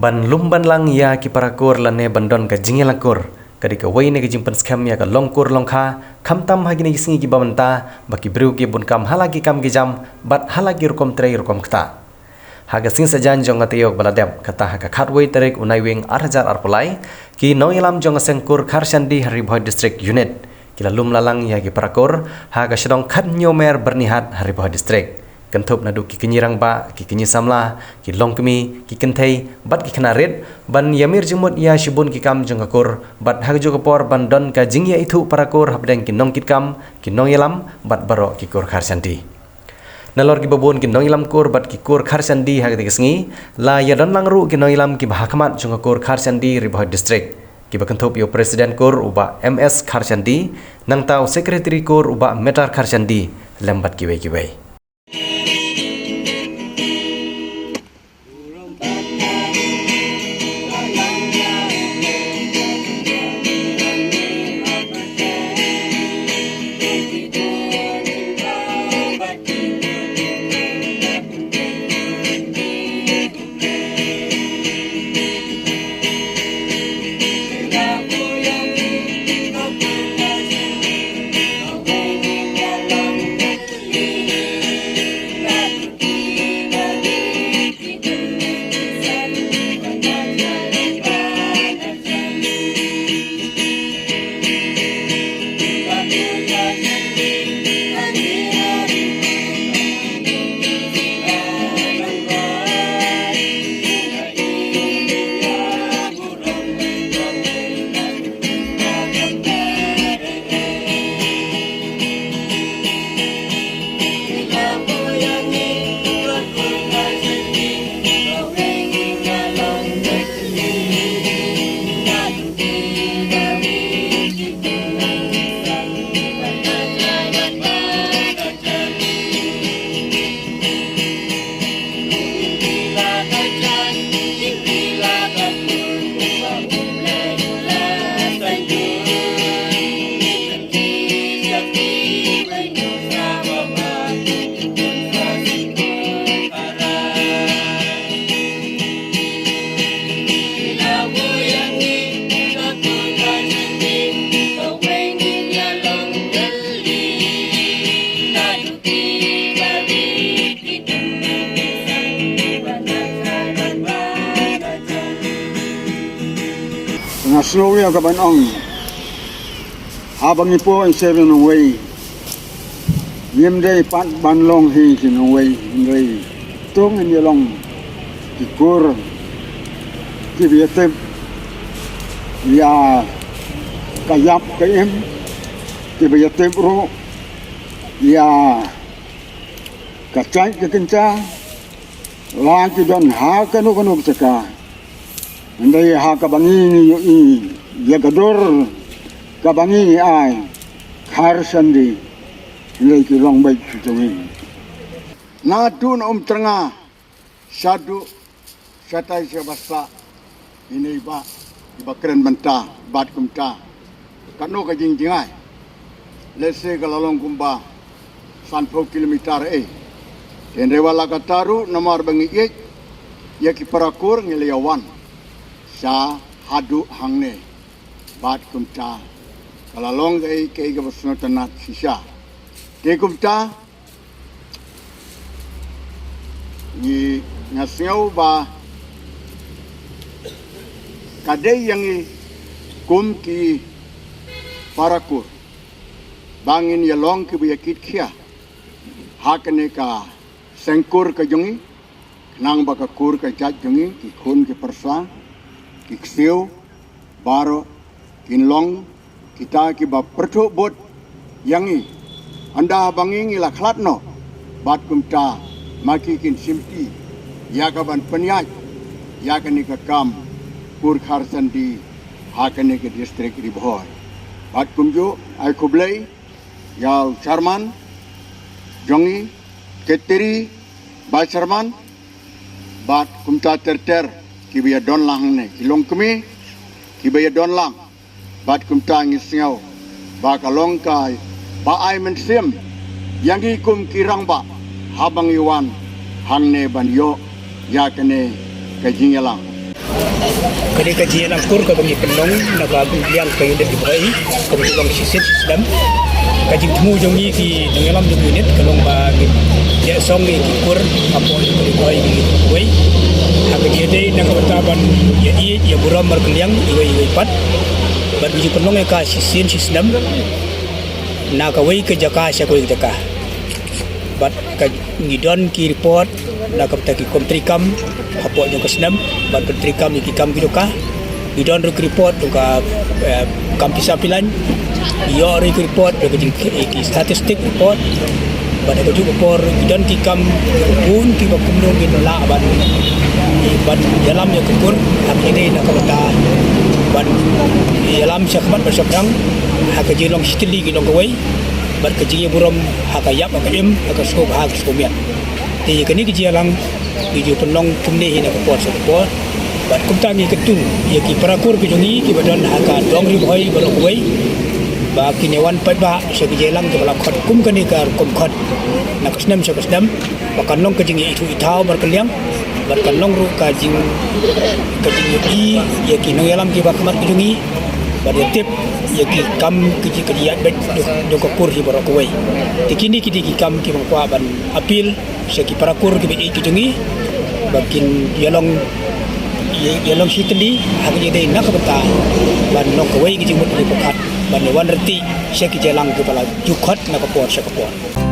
ban lumban lang ya ki parakur lane bandon ka jingelakur kadi ka waine ka jimpan skam ya ka longkur longkha khamtam hagine gisingi ki bamanta baki bru ki bun kam halagi kam ki jam bat halagi rukom trei rukom kta haga sing sajan jonga teyok baladem kata haga khatwei tarik unai wing 8000 arpolai ki noilam jonga sengkur kharshandi haribhoi district unit kila lum lalang ya ki parakur haga sedong khat nyomer bernihat haribhoi district kentup nadu ki kenyirang ba ki kenyi samla ki longkemi ki kenthei bat ki knarit ban yamir jumut ya shibun ki kam jongakur bat hagjo kapor ban don ka jingya itu parakur habdeng ki nong kitkam ki nong yelam bat baro ki kur kharsanti nalor ki babon ki nong yelam kur bat ki kur kharsandi hagde kisngi la ya don langru ki nong yelam ki bahakamat jongakur kharsandi ribhoi district ki bakentup yo presiden kur uba ms kharsandi nang tau secretary kur uba metar kharsandi lembat ki wei Snowy ang kabanong habang ipo ang seven away yemday pat banlong hi sinaway ngay tung ang yalong ikur kibiyatip ya kayap kayem kibiyatip ro ya kacay kakenca lagi don ha kanu saka Andai ha kabangi ya gador kabangi ai kharsandi andai ki long baik sutungi na tun trenga sadu satai sebasa ini ba ibakren banta bat kumta kanu ka jingjingai lese kalalong kumba 10 kilometer den rewala kataru nomor bangi ya ki parakur ngeliawan sa hadu hangne bat kumta kalalong kay gabasno tanat sisa te kumta ni ngasyaw ba kadai yang kum ki parakur bangin yalong ki biyakit kia hakane ka sengkur ka jungi nang baka kur ka jat jungi ki khun ki persa kiksiu baro kinlong kita kiba pertu bot yangi anda bangingi la khlatno bat kumta maki kin simpi ya kaban penyaj ya kani ka kam kur kharsandi hakane ke district ribhoi bat kumjo ai kublai ya charman jongi keteri ba charman bat kumta terter kibaya don lang ne kilong kemi kibaya don lang bat kumta ngisngau ba kalong kai ba ai men sim yang kum kirang ba habang iwan hang ne ban yo ya kene kajingelang Kali kajian angkur ke bagi penong nak aku liang ke unit di bawah ke long sistem kaji temu jongi ki dalam unit kalau bagi dia song ni kur apa yang di bawah ini bawah hak dia dei nak bertaban ya buram berkeliang iwai pat bagi penong ka sistem nak kawai ke jaka saya kau jaka bat ngidon ki report nak kapta ki komtrikam hapo jo kasnam bat komtrikam ki kam kidoka ngidon ru report to ka kam pisapilan yo ru report to ki statistik report bat ko juga por ngidon ki kam pun ki ba kumno ki la ban dalam ya kukur hak ini nak kapta ban dalam syakmat bersyakang hak jilong stili ki long kawai bat kecil buram hakayap akaim akaskop hak skomiat ti kini kecil lang tuju penong tumne hina ko support bat kumta ni ketu ya ki parakur ki jongi ki badan haka dong ri bhoi baroi ba ki newan pai ba se ki jelang ke balak khot kum kani kar kum khot nak snam se snam ba kanong ke jingi itu itau berkeliang bat kanong ru ka jing i ya ki nong yalam ki ba khamat ki jongi ba tip ya ki kam ki kediat bet do ko kur hi barokoi tikini ki kam ki mangkwa ban apil se ki parakur ki be ki jongi bakin yalong sitli hak je dei nak beta ban nok kawai ki jimut ni pokat ban wan reti se ki jelang ki pala jukhat nak ko por se ko por